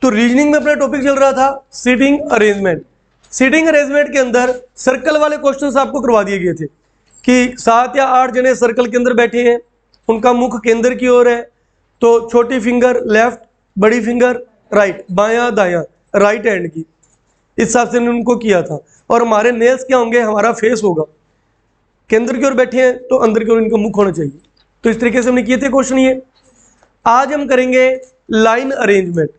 तो रीजनिंग में अपना टॉपिक चल रहा था सीटिंग अरेंजमेंट। सीटिंग अरेंजमेंट के अंदर सर्कल वाले क्वेश्चंस आपको करवा दिए गए थे कि 7 या 8 जने सर्कल के अंदर बैठे हैं, उनका मुख केंद्र की ओर है, तो छोटी फिंगर लेफ्ट, बड़ी फिंगर राइट, बायां दायां, राइट हैंड की, इस हिसाब से उनको किया था। और हमारे नेल्स क्या होंगे, हमारा फेस होगा, केंद्र की ओर बैठे हैं तो अंदर की ओर इनका मुख होना चाहिए। तो इस तरीके से हमने किए थे क्वेश्चन ये। आज हम करेंगे लाइन अरेंजमेंट,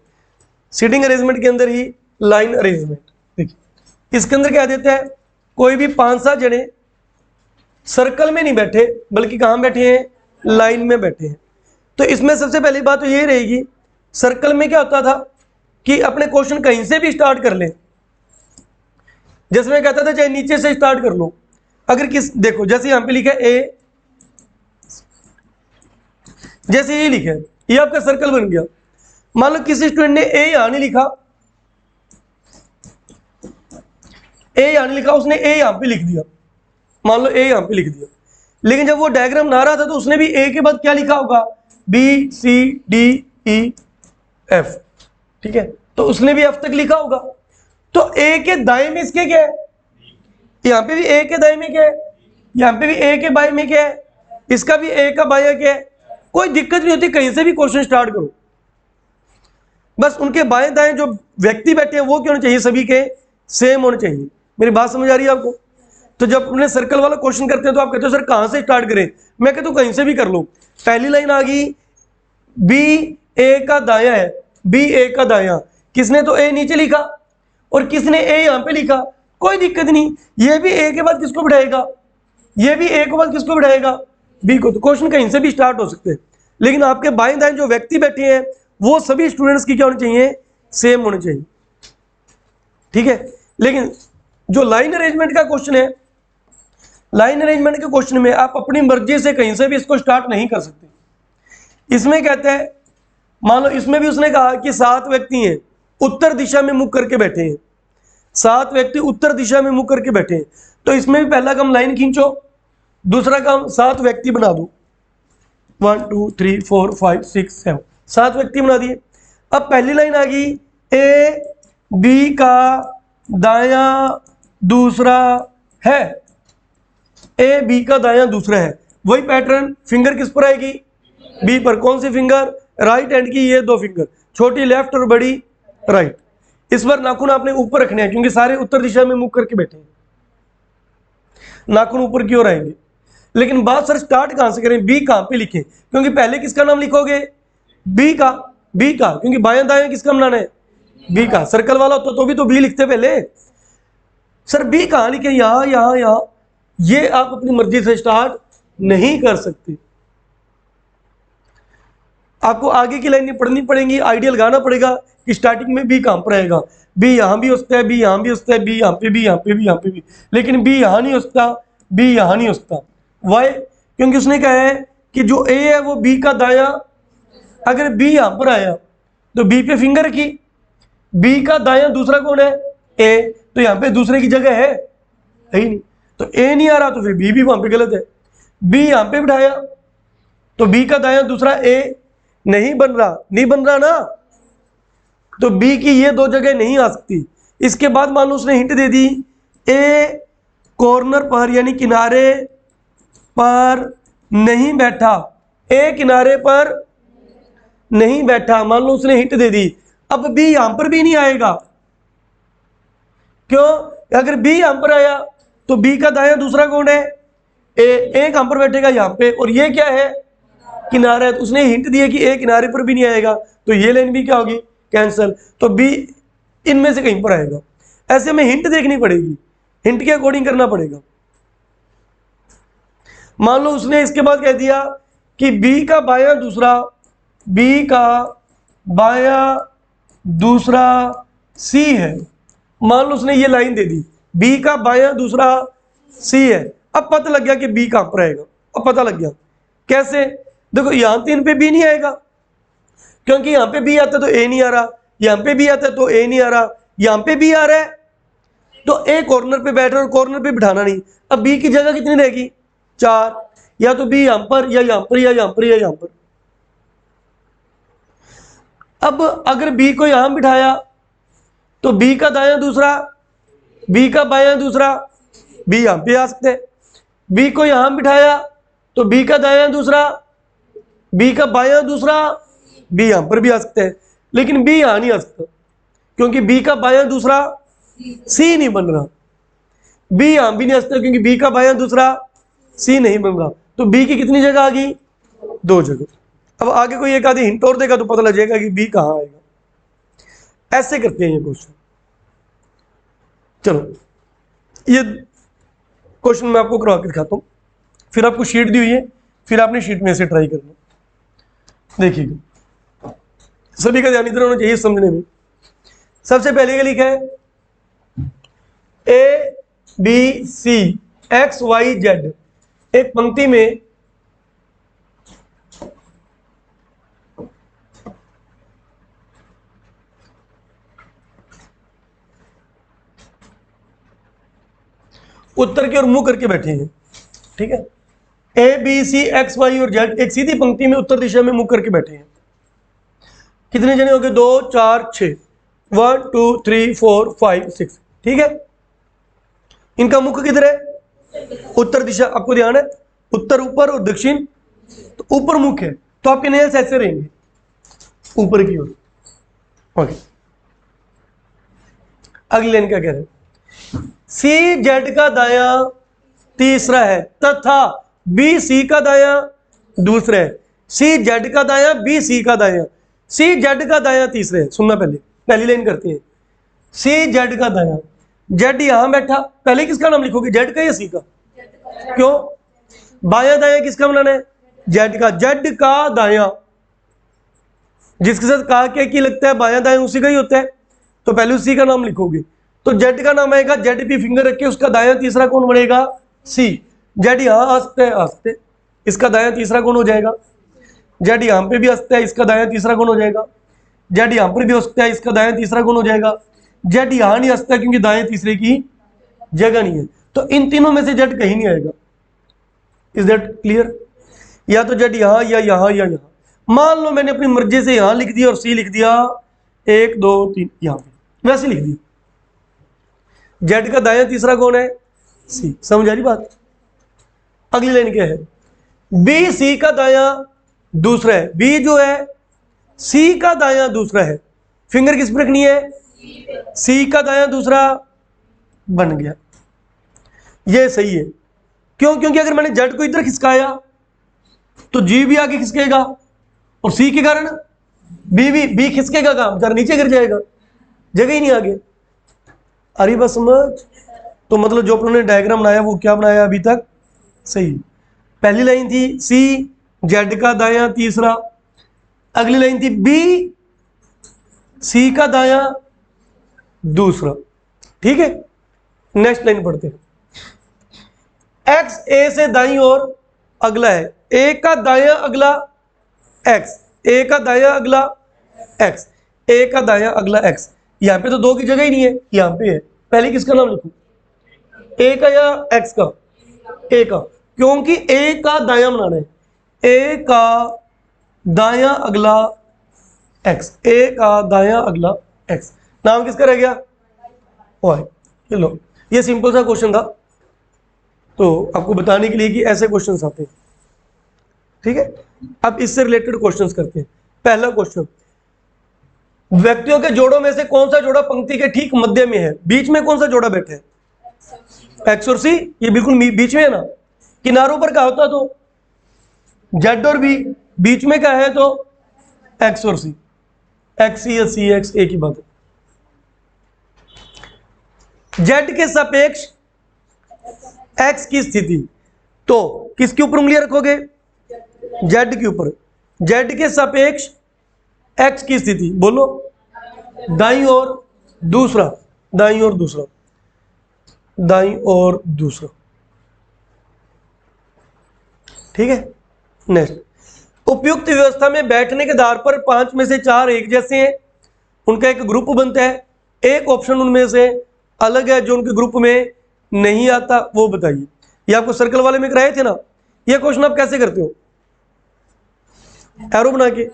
सीटिंग अरेंजमेंट के अंदर ही लाइन अरेंजमेंट। देखिए इसके अंदर क्या देता है, कोई भी 5-7 जने सर्कल में नहीं बैठे बल्कि कहां बैठे हैं, लाइन में बैठे हैं। तो इसमें सबसे पहली बात तो यही रहेगी, सर्कल में क्या होता था कि अपने क्वेश्चन कहीं से भी स्टार्ट कर लें। जैसे मैं कहता था चाहे नीचे से स्टार्ट कर लो, अगर किस देखो जैसे यहां पे लिखा है ए, जैसे ये लिखा है ये आपका सर्कल बन गया। मान लो किसी स्टूडेंट ने ए यहां नहीं लिखा, ए यहां नहीं लिखा, उसने ए यहां पे लिख दिया, मान लो ए यहां पे लिख दिया, लेकिन जब वो डायग्राम बना रहा था तो उसने भी ए के बाद क्या लिखा होगा, B C D E F, ठीक है, तो उसने भी एफ तक लिखा होगा। तो ए के दाएं में इसके क्या है, यहां पे भी ए के दाएं में क्या है, यहां पे भी ए के बाएं में क्या है, इसका भी ए का बायां क्या है, कोई दिक्कत नहीं होती, कहीं से भी क्वेश्चन स्टार्ट करो, बस उनके बाएं दाएं जो व्यक्ति बैठे हैं वो क्या होने चाहिए, सभी के सेम होने चाहिए। मेरी बात समझ आ रही है आपको? तो जब अपने सर्कल वाला क्वेश्चन करते हैं तो आप कहते हो सर कहां से स्टार्ट करें, मैं कहता हूं कहीं से भी कर लो। पहली लाइन आ गई, बी ए का दायां है, बी ए का दायां, किसने तो ए नीचे लिखा और किसने ए यहां पे लिखा, कोई दिक्कत नहीं, ये भी ए के बाद किसको बिठाएगा, ये भी ए के बाद किसको बिठाएगा, बी को। तो क्वेश्चन कहीं से भी स्टार्ट हो सकते हैं, लेकिन आपके बाएं दाएं जो व्यक्ति बैठे हैं वो सभी स्टूडेंट्स की क्या होनी चाहिए, सेम होनी चाहिए, ठीक है। लेकिन जो लाइन अरेंजमेंट का क्वेश्चन है, लाइन अरेंजमेंट के क्वेश्चन में आप अपनी मर्जी से कहीं से भी इसको स्टार्ट नहीं कर सकते। इसमें कहते हैं, मान लो इसमें भी उसने कहा कि 7 व्यक्ति हैं, उत्तर दिशा में मुख करके बैठे हैं, 7 व्यक्ति उत्तर दिशा में मुख करके बैठे हैं, तो इसमें भी पहला काम लाइन खींचो, दूसरा काम 7 व्यक्ति बना दो, 1 2 3 4 5 6 7, 7 व्यक्ति बना दिए। अब पहली लाइन आ गई, ए बी का दायां दूसरा है, ए बी का दायां दूसरा है, वही पैटर्न, फिंगर किस पर आएगी, बी पर, कौन सी फिंगर, राइट हैंड की ये 2 फिंगर, छोटी लेफ्ट और बड़ी राइट। इस बार नाखून आपने ऊपर रखने हैं क्योंकि सारे उत्तर दिशा में मुख करके बैठे हैं, नाखून ऊपर की ओर आएंगे। लेकिन बात सर स्टार्ट कहां से करें, बी कहां पे लिखें, क्योंकि पहले किसका नाम लिखोगे, बी का, बी का, क्योंकि बायां दायां किसका बनाना है, बी का। सर्कल वाला होता तो भी तो बी लिखते पहले, सर बी कहां लिखे, यहां यहां यहां, ये आप अपनी मर्जी से स्टार्ट नहीं कर सकते, आपको आगे की लाइन पढ़नी पड़ेगी, आइडिया लगाना पड़ेगा कि स्टार्टिंग में बी कहां पर आएगा, बी यहां भी हो सकता है, बी यहां भी हो सकता है, बी यहां पे भी, यहां पे भी, यहां पे भी, लेकिन बी यहां नहीं हो सकता, बी यहां नहीं हो सकता। वाई, क्योंकि उसने कहा है कि जो ए है वो बी का दायां, अगर बी यहां पर आया तो बी पे फिंगर रखी, बी का दायां दूसरा कौन है, ए, तो यहां पे दूसरे की जगह है ही नहीं, तो ए नहीं आ रहा तो फिर बी भी वहां पे गलत है। बी यहां पे बिठाया तो बी का दायां दूसरा ए नहीं बन रहा, नहीं बन रहा ना, तो बी की ये 2 जगह नहीं आ सकती। इसके बाद मान लो उसने हिंट दे दी, ए कॉर्नर पर यानी किनारे पर नहीं बैठा, ए किनारे पर नहीं बैठा, मान लो उसने हिंट दे दी। अब बी यहां पर भी नहीं आएगा, क्यों, अगर बी यहां पर आया तो बी का दायां दूसरा कौन है, ए कहां पर बैठेगा, यहां पे, और ये क्या है, किनारा है, तो उसने हिंट दिया कि ए किनारे पर भी नहीं आएगा, तो ये लाइन भी क्या होगी, कैंसल, तो बी इनमें से कहीं पर आएगा। ऐसे में हिंट देखनी पड़ेगी, हिंट के अकॉर्डिंग करना पड़ेगा। मान लो उसने इसके बाद कह दिया कि बी का बायां दूसरा, बी का बायां दूसरा सी है, मान लो उसने ये लाइन दे दी, बी का बायां दूसरा सी है। अब पता लग गया कि बी कहां पर आएगा, अब पता लग गया कैसे, देखो यहां 3 पे बी नहीं आएगा, क्योंकि यहां पे बी आता तो ए नहीं आ रहा, यहां पे बी आता तो ए नहीं आ रहा, यहां पे बी आ रहा है तो ए कॉर्नर पे बैठ रहा है और कॉर्नर पे बिठाना नहीं। अब बी की जगह कितनी रहेगी, 4, या तो बी यहां पर या यहां पर या यहां पर या यहां पर। अब अगर बी को यहां बिठाया तो बी का दायां दूसरा, बी का बायां दूसरा, बी यहां पे आ सकते हैं। बी को यहां बिठाया तो बी का दायां दूसरा, बी का बायां दूसरा, बी यहां पर भी आ सकते हैं। लेकिन बी यहां नहीं आ सकता क्योंकि बी का बायां दूसरा सी नहीं बन रहा। बी यहां भी नहीं आ सकता क्योंकि बी का बायां दूसरा सी नहीं बन रहा। तो बी की कितनी जगह आ गई? 2 जगह। अब आगे कोई एक आधी हिंट और देगा तो पता लग जाएगा कि बी कहां आएगा। ऐसे करते हैं ये क्वेश्चन। चलो ये क्वेश्चन मैं आपको करवा के दिखाता हूं, फिर आपको शीट दी हुई है, फिर आपने शीट में से ट्राई करना। देखिएगा सभी का ध्यान इधर होना चाहिए समझने में। सबसे पहले क्या लिखा है? A B C X Y Z, एक पंक्ति में उत्तर की ओर मुंह करके बैठे हैं। ठीक है, A B C X Y और जेड एक सीधी पंक्ति में उत्तर दिशा में मुंह करके बैठे हैं। कितने जने हो गए? 2 4 6, 1 2 3 4 5 6। ठीक है, इनका मुख किधर है? उत्तर दिशा। आपको ध्यान है उत्तर ऊपर और दक्षिण, तो ऊपर मुख है तो आपके नेल्स ऐसे रहेंगे ऊपर की ओर। ओके, अगली लाइन क्या कह रहे हैं? सी जेड का दायां तीसरा है तथा बी सी का दायां दूसरा है। सी जेड का दायां, बी सी का दायां, सी जेड का दायां तीसरा है। सुनना, पहली लाइन करते हैं। सी जेड का दायां, जेड यहां बैठा, पहले किसका नाम लिखोगे? जेड का या सी का? क्यों? बायां दायां किसका बनाना है? जेड का। जेड का दायां, जिसके साथ का क्या की लगता है बायां दायां उसी का ही होता है, तो पहले उसी का नाम लिखोगे। तो जेड का नाम आएगा, जेड पे फिंगर रख के उसका दायां तीसरा कौन बनेगा? सी। जेड यहां आ सकता है, आ सकते, इसका दायां तीसरा कौन हो जाएगा? जेड यहां पे भी आ सकता है, इसका दायां तीसरा कौन हो जाएगा? जेड यहां पर भी हो सकता है, इसका दायां तीसरा कौन हो जाएगा? जेड यहां नहीं आ सकता क्योंकि दाएं तीसरे की जगह नहीं है, तो इन तीनों में से जेड कहीं नहीं आएगा। Is that clear? या तो जेड यहां या यहां या यहां। मान लो मैंने अपनी मर्जी से यहां लिख दिया और सी लिख दिया 1 2 3 यहां पे, वैसे लिख दिया। जेड का दायां तीसरा कौन है? सी। समझ आ रही बात? अगली लाइन क्या है? बी सी का दायां दूसरा है। बी जो है सी का दायां दूसरा है, फिंगर किस पर रखनी है? सी का दायां दूसरा बन गया। ये सही है। क्यों? क्योंकि अगर मैंने जेड को इधर खिसकाया तो जी भी आगे खिसकेगा और सी के कारण बी खिसकेगा, काम जरा नीचे गिर जाएगा, जगह ही नहीं आगे। अरे बस समझ। तो मतलब जो अपने डायग्राम बनाया वो क्या बनाया अभी तक? सही। पहली लाइन थी सी जेड का दायां तीसरा, अगली लाइन थी बी सी का दायां दूसरा। ठीक है, नेक्स्ट लाइन पढ़ते हैं। एक्स ए से दाईं ओर अगला है, ए का दायां अगला एक्स, ए का दायां अगला एक्स, ए का दायां अगला एक्स। यहां पे तो 2 की जगह ही नहीं है, यहां पे है। पहले किसका नाम लिखूं? ए का या एक्स का? ए का, क्योंकि ए का दायां बनाना है। ए का दायां अगला एक्स, ए का दायां अगला एक्स। नाम किसका रह गया? वाई। चलो ये सिंपल सा क्वेश्चन था, तो आपको बताने के लिए कि ऐसे क्वेश्चंस आते हैं। ठीक है, अब इससे रिलेटेड क्वेश्चंस करते हैं। पहला क्वेश्चन, व्यक्तियों के जोड़ों में से कौन सा जोड़ा पंक्ति के ठीक मध्य में है? बीच में कौन सा जोड़ा बैठा है? एक्स और सी। ये बिल्कुल बीच में है ना। किनारों पर क्या होता तो जेड और बी, बीच में क्या है तो एक्स और सी। एक्स सी या सी एक्स एक ही बात है। जेड के सापेक्ष एक्स की स्थिति, तो किसके ऊपर उंगलियां रखोगे? जेड के ऊपर। जेड के सापेक्ष एक्स की स्थिति बोलो। दाईं ओर दूसरा, दाईं ओर दूसरा, दाईं ओर दूसरा। ठीक है, नेक्स्ट। उपयुक्त व्यवस्था में बैठने के आधार पर 5 में से 4 एक जैसे हैं, उनका एक ग्रुप बनता है। एक ऑप्शन उनमें से अलग है जो उनके ग्रुप में नहीं आता, वो बताइए। ये आपको सर्कल वाले में कराए थे ना। ये क्वेश्चन आप कैसे करते हो? एरो बना के।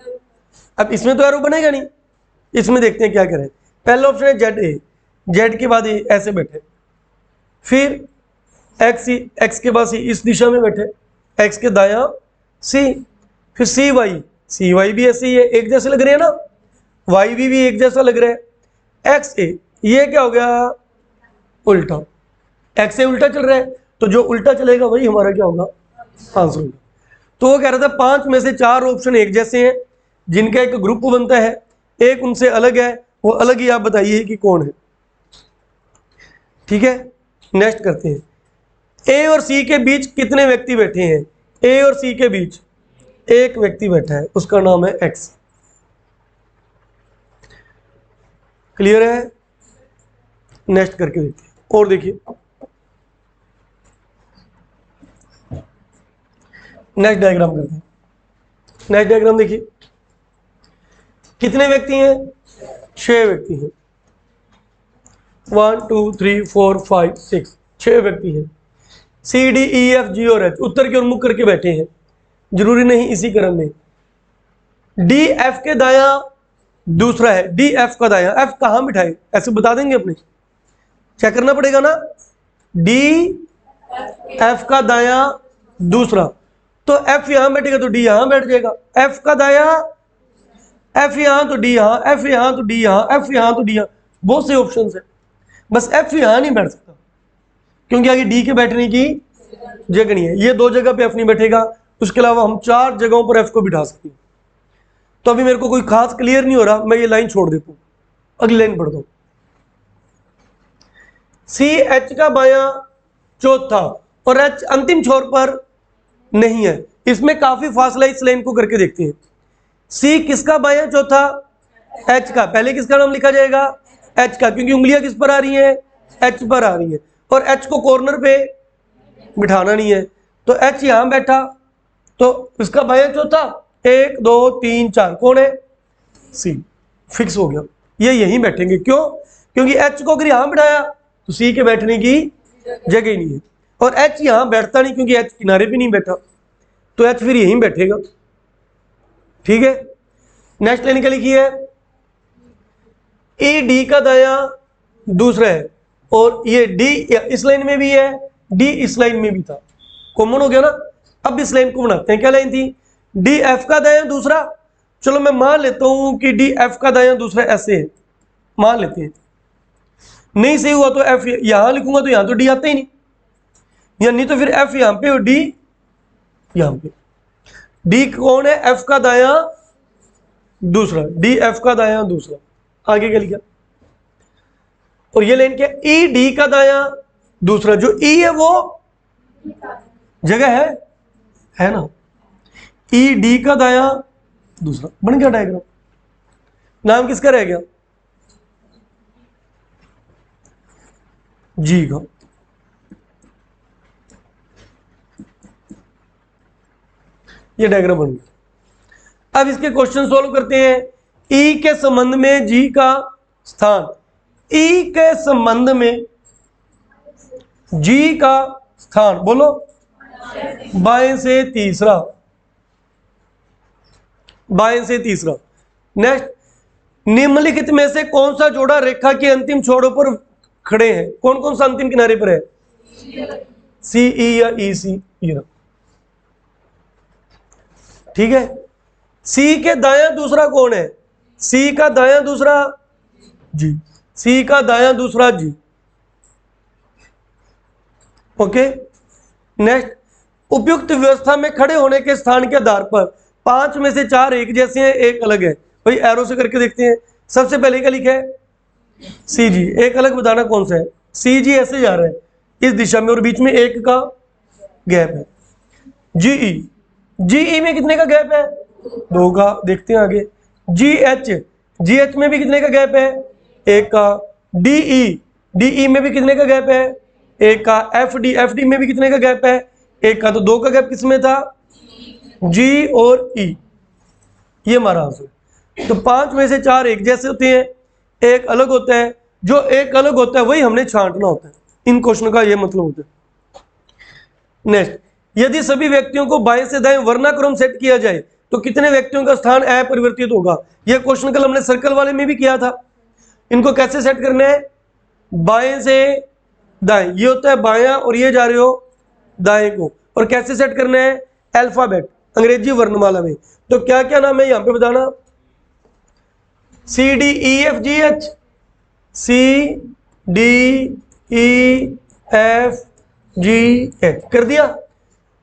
अब इसमें तो एरो बनेगा नहीं, इसमें देखते हैं क्या करें। पहला ऑप्शन है जेड ए, जेड के बाद ए ऐसे बैठे, फिर एक्स सी, एक्स के बाद सी इस दिशा में बैठे, एक्स के दायां सी, फिर सी वाई भी ऐसे ही है, एक जैसे लग रहे हैं ना, वाई भी एक जैसा लग रहा है। एक्स ए, ये क्या हो गया, उल्टा, एक्स ए उल्टा चल रहा है, तो जो उल्टा चलेगा वही हमारा क्या होगा, आंसर होगा। तो वो कह रहा था 5 में से 4 ऑप्शन एक जैसे हैं जिनका एक ग्रुप बनता है, एक उनसे अलग है, वो अलग ही आप बताइए कि कौन है। ठीक है, नेक्स्ट करते हैं। ए और सी के बीच कितने व्यक्ति बैठे हैं? ए और सी के बीच एक व्यक्ति बैठा है, उसका नाम है एक्स। क्लियर है? नेक्स्ट करके देखिए, और देखिए नेक्स्ट डायग्राम करते हैं। नेक्स्ट डायग्राम देखिए, कितने व्यक्ति हैं? 6 व्यक्ति हैं। 1 2 3 4 5 6, 6 व्यक्ति हैं। सी डी ई एफ जी और एच उत्तर की ओर मुख करके बैठे हैं, जरूरी नहीं इसी क्रम में। डी एफ के दाया दूसरा है, डी एफ का दाया, एफ कहां बिठाए ऐसे बता देंगे अपने, चेक करना पड़ेगा ना। डी एफ का दाया दूसरा, तो एफ यहां बैठेगा तो डी यहां बैठ जाएगा, एफ का दाया, एफ यहां तो डी यहां, एफ यहां तो डी यहां, एफ यहां तो डी यहां, बहुत से ऑप्शन है, बस एफ यहां नहीं बैठ सकता क्योंकि आगे डी के बैठने की जगह नहीं है, ये 2 जगह पे एफ नहीं बैठेगा, उसके अलावा हम 4 जगहों पर एफ को बिठा सकते हैं। तो अभी मेरे को कोई खास क्लियर नहीं हो रहा, मैं ये लाइन छोड़ देता हूं, अगली लाइन पढ़ता हूं। सी एच का बायां चौथा और एच अंतिम छोर पर नहीं है, इसमें काफी फासला, इस लाइन को करके देखते हैं। सी किसका बायां चौथा? एच का। पहले किसका नाम लिखा जाएगा? एच का, क्योंकि उंगलियां किस पर आ रही हैं? एच पर आ रही है, और एच को कॉर्नर पे बिठाना नहीं है, तो एच यहां बैठा, तो इसका बायां चौथा 1 2 3 4 कौन है? सी। फिक्स हो गया, ये यहीं बैठेंगे। क्यों? क्योंकि एच को अगर यहां बिठाया तो सी के बैठने की जगह ही नहीं है, और एच यहां बैठता नहीं क्योंकि एच किनारे पे नहीं बैठा, तो एच फिर यहीं बैठेगा। ठीक है, नेक्स्ट लाइन क्या लिखी है? ए डी का दाया दूसरा है, और ये डी इस लाइन में भी है, डी इस लाइन में भी था, कॉमन हो गया ना। अब इस लाइन को बनाते हैं, क्या लाइन थी? डी एफ का दाया दूसरा, चलो मैं मान लेता हूं कि डी एफ का दाया दूसरा ऐसे है, मान लेते हैं। नहीं सही हुआ तो एफ यहां लिखूंगा तो यहां तो डी आता ही नहीं, या नहीं तो फिर एफ यहां पे और डी यहां पे। डी कौन है? एफ का दाया दूसरा, डी एफ का दाया दूसरा। आगे क्या लिखा? और ये लाइन क्या? ई डी का दाया दूसरा, जो ई है वो जगह है ना, ई डी का दाया दूसरा। बन गया डायग्राम। नाम किसका रह गया? जी का। ये डायग्राम बन गया। अब इसके क्वेश्चन सॉल्व करते हैं। ई के संबंध में जी का स्थान, ई के संबंध में जी का स्थान, बोलो बाएं से तीसरा, बाएं से तीसरा। नेक्स्ट, निम्नलिखित में से कौन सा जोड़ा रेखा के अंतिम छोरों पर खड़े हैं? कौन कौन सा अंतिम किनारे पर है? सी ई या ई सी, ठीक है। सी के दाया दूसरा कौन है? सी का दाया दूसरा जी, सी का दाया दूसरा जी। ओके, नेक्स्ट, उपयुक्त व्यवस्था में खड़े होने के स्थान के आधार पर 5 में से 4 एक जैसे हैं, एक अलग है। भाई एरो से करके देखते हैं। सबसे पहले क्या लिखा है? सी जी। एक अलग बताना कौन सा है? सी जी ऐसे जा रहा है इस दिशा में और बीच में एक का गैप है। जीई, जीई में कितने का गैप है? 2 का। देखते हैं आगे। जी एच में भी कितने का गैप है? 1 का। डीई में भी कितने का गैप है? 1 का। एफ डी में भी कितने का गैप है? 1 का। तो 2 का गैप किसमें था? जी और ई। ये हमारा आंसर। तो 5 में से 4 एक जैसे होते हैं, एक अलग होता है। जो एक अलग होता है वही हमने छांटना होता है। इन क्वेश्चन का ये मतलब होता है। नेक्स्ट, यदि सभी व्यक्तियों को बाएं से दाएं वर्णाक्रम सेट किया जाए तो कितने व्यक्तियों का स्थान अपरिवर्तित होगा। यह क्वेश्चन कल हमने सर्कल वाले में भी किया था। इनको कैसे सेट करना है, बाएं से दाएं, ये होता है बायां और ये जा रहे हो दाएं को। और कैसे सेट करना है, अल्फाबेट अंग्रेजी वर्णमाला में। तो क्या क्या नाम है यहां पे बताना, C D E F G H, C D E F G H कर दिया।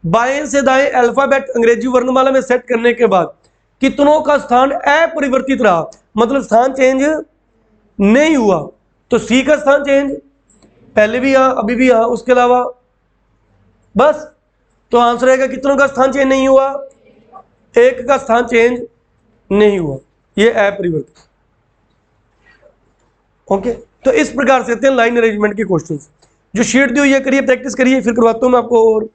बाएं से दाएं अल्फाबेट अंग्रेजी वर्णमाला में सेट करने के बाद कितनों का स्थान अपरिवर्तित रहा, मतलब स्थान चेंज नहीं हुआ। तो सी का स्थान चेंज पहले भी यहां अभी भी यहां, उसके अलावा बस। तो आंसर आएगा कितनों का स्थान चेंज नहीं हुआ, एक का स्थान चेंज नहीं हुआ, ये अपरिवर्तित। ओके, तो इस प्रकार से लाइन अरेंजमेंट के क्वेश्चंस। जो शीट दी हुई है करिए, प्रैक्टिस करिए, फिर करवाता हूं मैं आपको और